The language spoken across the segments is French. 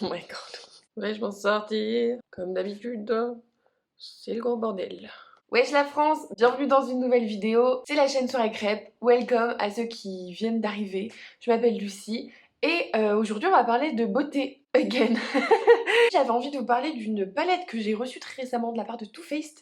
Oh my god. Vais-je m'en sortir? Comme d'habitude, c'est le gros bordel. Wesh la France, bienvenue dans une nouvelle vidéo. C'est la chaîne Soirée Crêpes. Welcome à ceux qui viennent d'arriver. Je m'appelle Lucie et aujourd'hui on va parler de beauté again. J'avais envie de vous parler d'une palette que j'ai reçue très récemment de la part de Too Faced.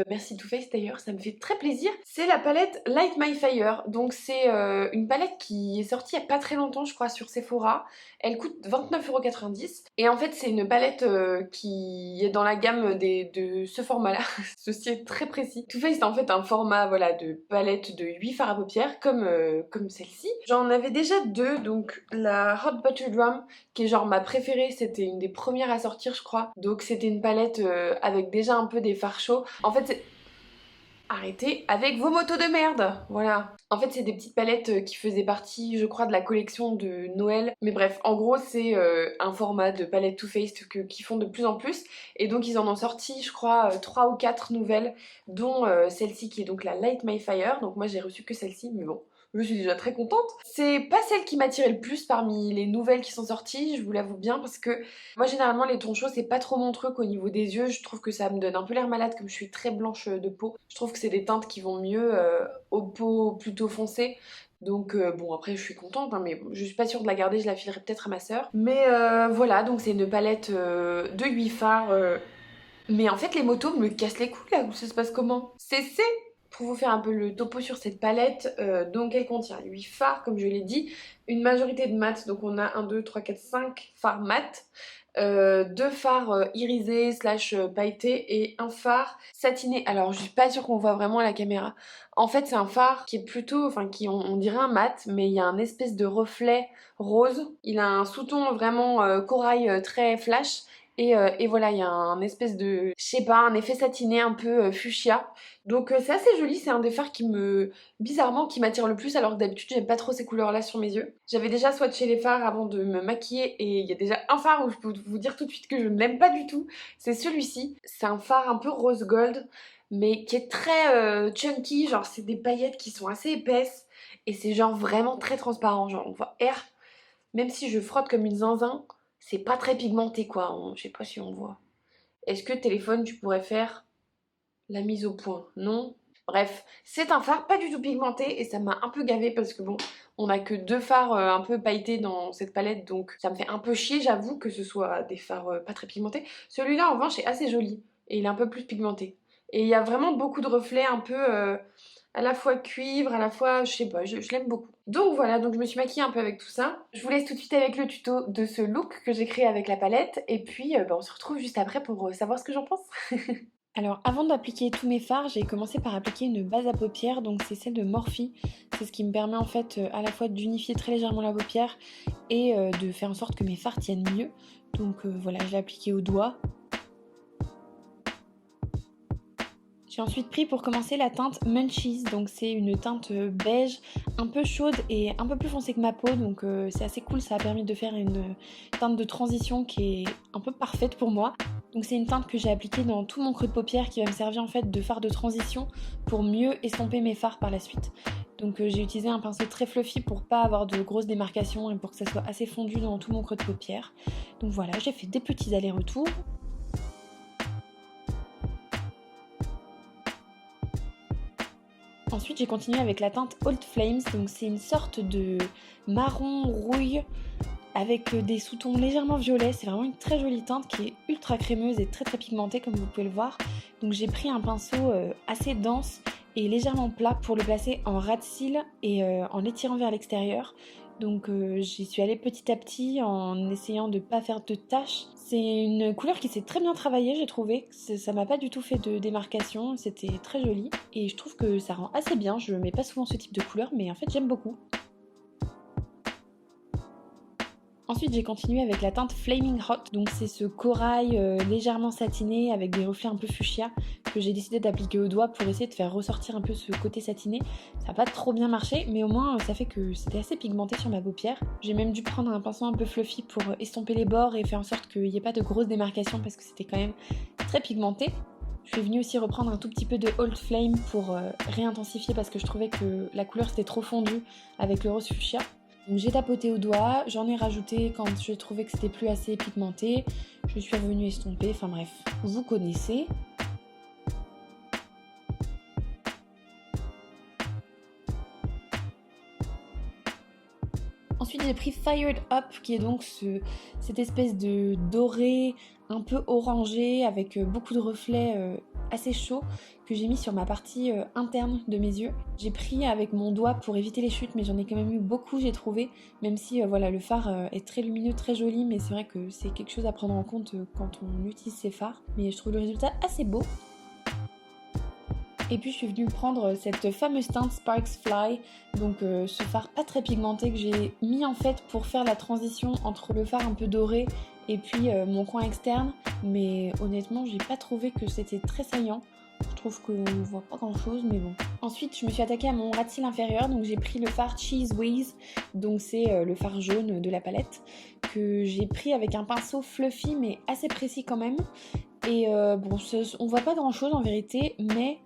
Merci Too Faced d'ailleurs, ça me fait très plaisir. C'est la palette Light My Fire. Donc c'est une palette qui est sortie il n'y a pas très longtemps je crois sur Sephora. Elle coûte 29,90 € et en fait c'est une palette qui est dans la gamme de ce format là. Ceci est très précis. Too Faced en fait un format voilà, de palette de 8 fards à paupières comme celle-ci. J'en avais déjà deux, donc la Hot Buttered Rum qui est genre ma préférée, c'était une des premières à sortir je crois. Donc c'était une palette avec déjà un peu des fards chauds. En fait c'est... Arrêtez avec vos motos de merde. Voilà. En fait c'est des petites palettes qui faisaient partie je crois de la collection de Noël. Mais bref, en gros c'est un format de palette Too Faced qu'ils font de plus en plus. Et donc ils en ont sorti je crois 3 ou 4 nouvelles, dont celle-ci qui est donc la Light My Fire. Donc moi j'ai reçu que celle-ci, mais bon, je suis déjà très contente. C'est pas celle qui m'attirait le plus parmi les nouvelles qui sont sorties, je vous l'avoue bien, parce que moi généralement les tons chauds c'est pas trop mon truc au niveau des yeux. Je trouve que ça me donne un peu l'air malade comme je suis très blanche de peau. Je trouve que c'est des teintes qui vont mieux aux peaux plutôt foncées. Donc bon après je suis contente hein, mais bon, je suis pas sûre de la garder, je la filerai peut-être à ma soeur. Mais voilà, donc c'est une palette de 8 fards. Mais en fait les motos me cassent les couilles là, ça se passe comment? C'est pour vous faire un peu le topo sur cette palette, donc elle contient 8 fards comme je l'ai dit, une majorité de mat, donc on a 1, 2, 3, 4, 5 fards mat, 2 fards irisés slash pailletés et un phare satiné. Alors je suis pas sûre qu'on voit vraiment à la caméra. En fait c'est un phare qui est plutôt, enfin qui on dirait un mat, mais il y a un espèce de reflet rose. Il a un sous-ton vraiment corail très flash. Et voilà, il y a un espèce de, je sais pas, un effet satiné un peu fuchsia. Donc c'est assez joli, c'est un des fards bizarrement, qui m'attire le plus, alors que d'habitude j'aime pas trop ces couleurs-là sur mes yeux. J'avais déjà swatché les fards avant de me maquiller et il y a déjà un phare où je peux vous dire tout de suite que je ne l'aime pas du tout. C'est celui-ci. C'est un phare un peu rose gold, mais qui est très chunky, genre c'est des paillettes qui sont assez épaisses et c'est genre vraiment très transparent, genre on voit R. Même si je frotte comme une zinzin, c'est pas très pigmenté quoi, je sais pas si on voit. Est-ce que téléphone tu pourrais faire la mise au point? Non? Bref, c'est un phare pas du tout pigmenté et ça m'a un peu gavée parce que bon, on a que 2 fards un peu pailletés dans cette palette, donc ça me fait un peu chier, j'avoue, que ce soit des fards pas très pigmentés. Celui-là en revanche est assez joli et il est un peu plus pigmenté. Et il y a vraiment beaucoup de reflets un peu à la fois cuivre, à la fois, je sais pas, je l'aime beaucoup. Donc voilà, donc je me suis maquillée un peu avec tout ça. Je vous laisse tout de suite avec le tuto de ce look que j'ai créé avec la palette et puis on se retrouve juste après pour savoir ce que j'en pense. Alors avant d'appliquer tous mes fards, j'ai commencé par appliquer une base à paupières, donc c'est celle de Morphe. C'est ce qui me permet en fait à la fois d'unifier très légèrement la paupière et de faire en sorte que mes fards tiennent mieux. Donc voilà, je l'ai appliqué au doigt. J'ai ensuite pris pour commencer la teinte Munchies, donc c'est une teinte beige, un peu chaude et un peu plus foncée que ma peau, donc c'est assez cool, ça a permis de faire une teinte de transition qui est un peu parfaite pour moi. Donc c'est une teinte que j'ai appliquée dans tout mon creux de paupière qui va me servir en fait de fard de transition pour mieux estomper mes fards par la suite. Donc j'ai utilisé un pinceau très fluffy pour pas avoir de grosses démarcations et pour que ça soit assez fondu dans tout mon creux de paupière. Donc voilà, j'ai fait des petits allers-retours. Ensuite j'ai continué avec la teinte Old Flames, donc c'est une sorte de marron rouille avec des sous-tons légèrement violets. C'est vraiment une très jolie teinte qui est ultra crémeuse et très très pigmentée comme vous pouvez le voir. Donc j'ai pris un pinceau assez dense et légèrement plat pour le placer en ras de cils et en l'étirant vers l'extérieur. Donc j'y suis allée petit à petit en essayant de ne pas faire de taches. C'est une couleur qui s'est très bien travaillée, j'ai trouvé. Ça m'a pas du tout fait de démarcation, c'était très joli. Et je trouve que ça rend assez bien, je mets pas souvent ce type de couleur, mais en fait j'aime beaucoup. Ensuite j'ai continué avec la teinte Flaming Hot, donc c'est ce corail légèrement satiné avec des reflets un peu fuchsia que j'ai décidé d'appliquer au doigt pour essayer de faire ressortir un peu ce côté satiné. Ça n'a pas trop bien marché, mais au moins ça fait que c'était assez pigmenté sur ma paupière. J'ai même dû prendre un pinceau un peu fluffy pour estomper les bords et faire en sorte qu'il n'y ait pas de grosses démarcations parce que c'était quand même très pigmenté. Je suis venue aussi reprendre un tout petit peu de Old Flame pour réintensifier parce que je trouvais que la couleur s'était trop fondue avec le rose fuchsia. Donc j'ai tapoté au doigt, j'en ai rajouté quand je trouvais que c'était plus assez pigmenté. Je suis revenue estomper, enfin bref, vous connaissez. Ensuite j'ai pris Fired Up qui est donc cette espèce de doré un peu orangé avec beaucoup de reflets assez chauds que j'ai mis sur ma partie interne de mes yeux. J'ai pris avec mon doigt pour éviter les chutes mais j'en ai quand même eu beaucoup j'ai trouvé, même si voilà le fard est très lumineux, très joli, mais c'est vrai que c'est quelque chose à prendre en compte quand on utilise ces fards. Mais je trouve le résultat assez beau. Et puis je suis venue prendre cette fameuse teinte Sparks Fly, donc ce fard pas très pigmenté que j'ai mis en fait pour faire la transition entre le fard un peu doré et puis mon coin externe, mais honnêtement j'ai pas trouvé que c'était très saillant. Je trouve qu'on voit pas grand chose, mais bon. Ensuite je me suis attaquée à mon ras de cils inférieur, donc j'ai pris le fard Cheese Whiz, donc c'est le fard jaune de la palette, que j'ai pris avec un pinceau fluffy mais assez précis quand même. Et bon, on voit pas grand chose en vérité, mais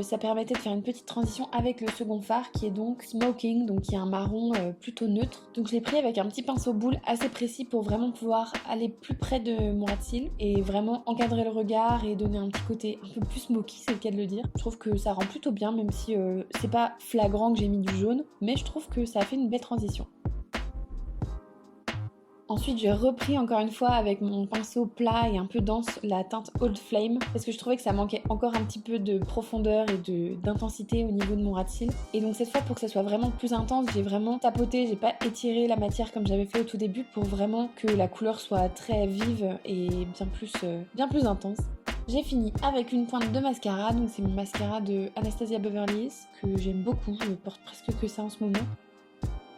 ça permettait de faire une petite transition avec le second fard qui est donc Smoking, donc qui est un marron plutôt neutre. Donc je l'ai pris avec un petit pinceau boule assez précis pour vraiment pouvoir aller plus près de mon ras de cils et vraiment encadrer le regard et donner un petit côté un peu plus smoky, c'est le cas de le dire. Je trouve que ça rend plutôt bien, même si c'est pas flagrant que j'ai mis du jaune, mais je trouve que ça a fait une belle transition. Ensuite, j'ai repris encore une fois avec mon pinceau plat et un peu dense la teinte Old Flame parce que je trouvais que ça manquait encore un petit peu de profondeur et d'intensité au niveau de mon ras de cils. Et donc cette fois, pour que ça soit vraiment plus intense, j'ai vraiment tapoté, j'ai pas étiré la matière comme j'avais fait au tout début pour vraiment que la couleur soit très vive et bien plus intense. J'ai fini avec une pointe de mascara, donc c'est mon mascara de Anastasia Beverly Hills que j'aime beaucoup, je porte presque que ça en ce moment.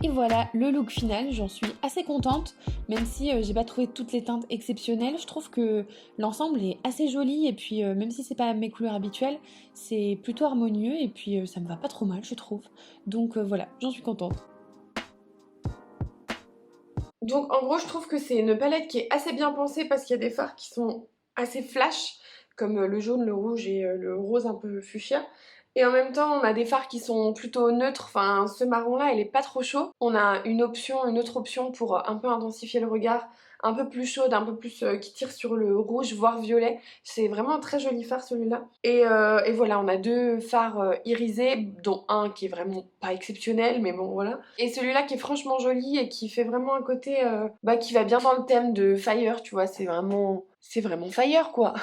Et voilà le look final, j'en suis assez contente, même si j'ai pas trouvé toutes les teintes exceptionnelles, je trouve que l'ensemble est assez joli et puis même si c'est pas mes couleurs habituelles, c'est plutôt harmonieux et puis ça me va pas trop mal je trouve. Donc voilà, j'en suis contente. Donc en gros je trouve que c'est une palette qui est assez bien pensée parce qu'il y a des fards qui sont assez flash, comme le jaune, le rouge et le rose un peu fuchsia. Et en même temps on a des fards qui sont plutôt neutres, enfin ce marron là il est pas trop chaud. On a une autre option pour un peu intensifier le regard, un peu plus chaude, un peu plus qui tire sur le rouge voire violet. C'est vraiment un très joli fard celui-là. Et voilà, on a deux fards irisés, dont un qui est vraiment pas exceptionnel, mais bon voilà. Et celui-là qui est franchement joli et qui fait vraiment un côté qui va bien dans le thème de Fire, tu vois, c'est vraiment Fire quoi.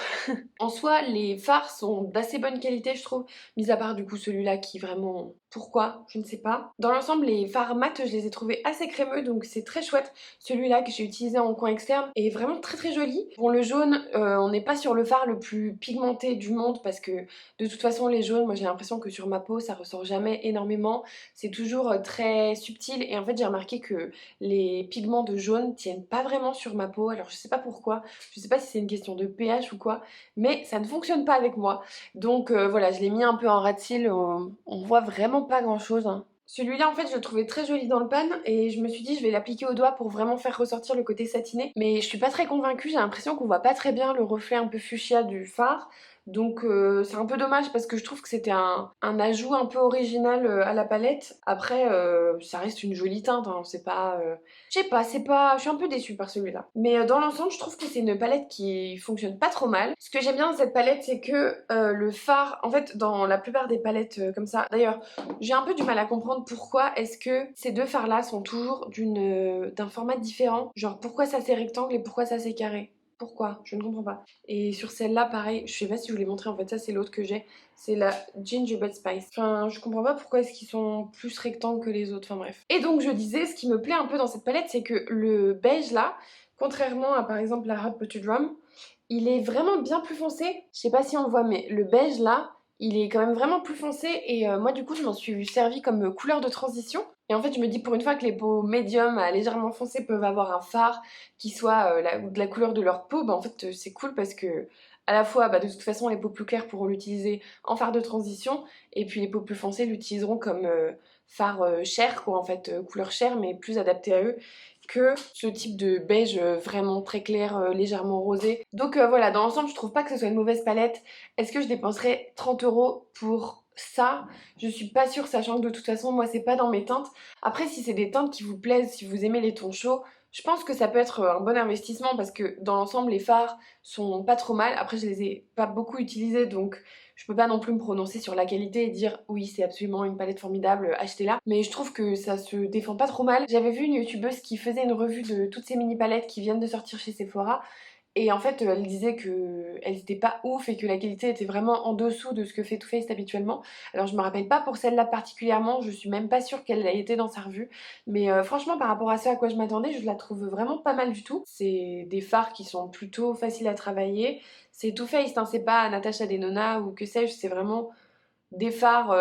En soi, les fards sont d'assez bonne qualité, je trouve, mis à part du coup celui-là qui vraiment... Pourquoi? Je ne sais pas. Dans l'ensemble, les fards mat, je les ai trouvés assez crémeux, donc c'est très chouette. Celui-là que j'ai utilisé en coin externe est vraiment très très joli. Bon, le jaune, on n'est pas sur le fard le plus pigmenté du monde parce que de toute façon, les jaunes, moi j'ai l'impression que sur ma peau, ça ressort jamais énormément. C'est toujours très subtil et en fait, j'ai remarqué que les pigments de jaune tiennent pas vraiment sur ma peau. Alors, je sais pas pourquoi. Je sais pas si c'est une question de pH ou quoi, mais ça ne fonctionne pas avec moi. Donc voilà, je l'ai mis un peu en ras de cils, on voit vraiment pas grand chose. Hein. Celui-là en fait je le trouvais très joli dans le pan et je me suis dit je vais l'appliquer au doigt pour vraiment faire ressortir le côté satiné. Mais je suis pas très convaincue, j'ai l'impression qu'on voit pas très bien le reflet un peu fuchsia du fard. Donc c'est un peu dommage parce que je trouve que c'était un ajout un peu original à la palette. Après ça reste une jolie teinte, hein, c'est pas... Je sais pas, c'est pas... Je suis un peu déçue par celui-là. Mais dans l'ensemble je trouve que c'est une palette qui fonctionne pas trop mal. Ce que j'aime bien dans cette palette c'est que le fard, en fait dans la plupart des palettes comme ça, d'ailleurs j'ai un peu du mal à comprendre pourquoi est-ce que ces deux fards là sont toujours d'un format différent. Genre pourquoi ça c'est rectangle et pourquoi ça c'est carré. Pourquoi? Je ne comprends pas. Et sur celle-là, pareil, je sais pas si je vous l'ai montré, en fait, ça c'est l'autre que j'ai. C'est la Gingerbread Spice. Enfin, je comprends pas pourquoi est-ce qu'ils sont plus rectangles que les autres, enfin bref. Et donc je disais, ce qui me plaît un peu dans cette palette, c'est que le beige là, contrairement à par exemple la Hot Potato Drum, il est vraiment bien plus foncé. Je sais pas si on le voit, mais le beige là, il est quand même vraiment plus foncé et moi du coup je m'en suis servi comme couleur de transition. Et en fait je me dis pour une fois que les peaux médium à légèrement foncées peuvent avoir un fard qui soit de la couleur de leur peau, bah en fait c'est cool parce que à la fois de toute façon les peaux plus claires pourront l'utiliser en fard de transition et puis les peaux plus foncées l'utiliseront comme fard chair quoi en fait, couleur chair mais plus adapté à eux que ce type de beige vraiment très clair, légèrement rosé. Donc voilà, dans l'ensemble, je trouve pas que ce soit une mauvaise palette. Est-ce que je dépenserais 30 € pour ça, je suis pas sûre, sachant que de toute façon moi c'est pas dans mes teintes. Après si c'est des teintes qui vous plaisent, si vous aimez les tons chauds, je pense que ça peut être un bon investissement parce que dans l'ensemble les fards sont pas trop mal. Après je les ai pas beaucoup utilisés donc je peux pas non plus me prononcer sur la qualité et dire oui c'est absolument une palette formidable, achetez-la. Mais je trouve que ça se défend pas trop mal. J'avais vu une youtubeuse qui faisait une revue de toutes ces mini palettes qui viennent de sortir chez Sephora. Et en fait, elle disait qu'elles étaient pas ouf et que la qualité était vraiment en dessous de ce que fait Too Faced habituellement. Alors je me rappelle pas pour celle-là particulièrement, je suis même pas sûre qu'elle ait été dans sa revue. Mais franchement, par rapport à ce à quoi je m'attendais, je la trouve vraiment pas mal du tout. C'est des fards qui sont plutôt faciles à travailler. C'est Too Faced, hein, c'est pas Natasha Denona ou que sais-je, c'est vraiment des fards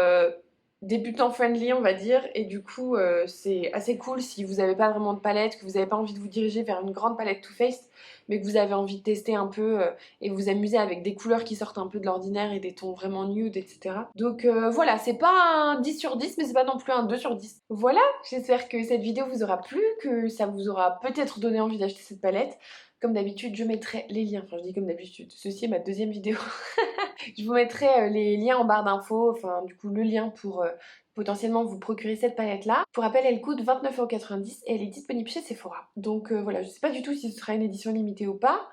débutants friendly on va dire, et du coup c'est assez cool si vous n'avez pas vraiment de palette, que vous n'avez pas envie de vous diriger vers une grande palette Too Faced mais que vous avez envie de tester un peu et vous amuser avec des couleurs qui sortent un peu de l'ordinaire et des tons vraiment nude, etc. Donc voilà, c'est pas un 10 sur 10 mais c'est pas non plus un 2 sur 10. Voilà, j'espère que cette vidéo vous aura plu, que ça vous aura peut-être donné envie d'acheter cette palette. Comme d'habitude, je mettrai les liens, enfin je dis comme d'habitude, ceci est ma deuxième vidéo. Je vous mettrai les liens en barre d'infos, enfin du coup le lien pour potentiellement vous procurer cette palette là. Pour rappel, elle coûte 29,90€ et elle est disponible chez Sephora. Donc voilà, je sais pas du tout si ce sera une édition limitée ou pas.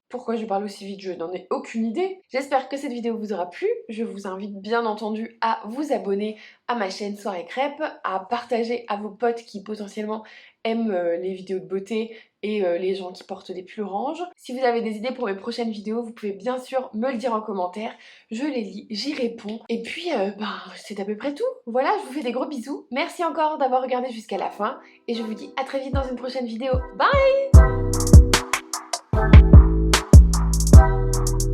Pourquoi je parle aussi vite, je n'en ai aucune idée. J'espère que cette vidéo vous aura plu. Je vous invite bien entendu à vous abonner à ma chaîne Soirée Crêpe, à partager à vos potes qui potentiellement aiment les vidéos de beauté et les gens qui portent des pulls orange. Si vous avez des idées pour mes prochaines vidéos, vous pouvez bien sûr me le dire en commentaire. Je les lis, j'y réponds. Et puis, c'est à peu près tout. Voilà, je vous fais des gros bisous. Merci encore d'avoir regardé jusqu'à la fin. Et je vous dis à très vite dans une prochaine vidéo. Bye!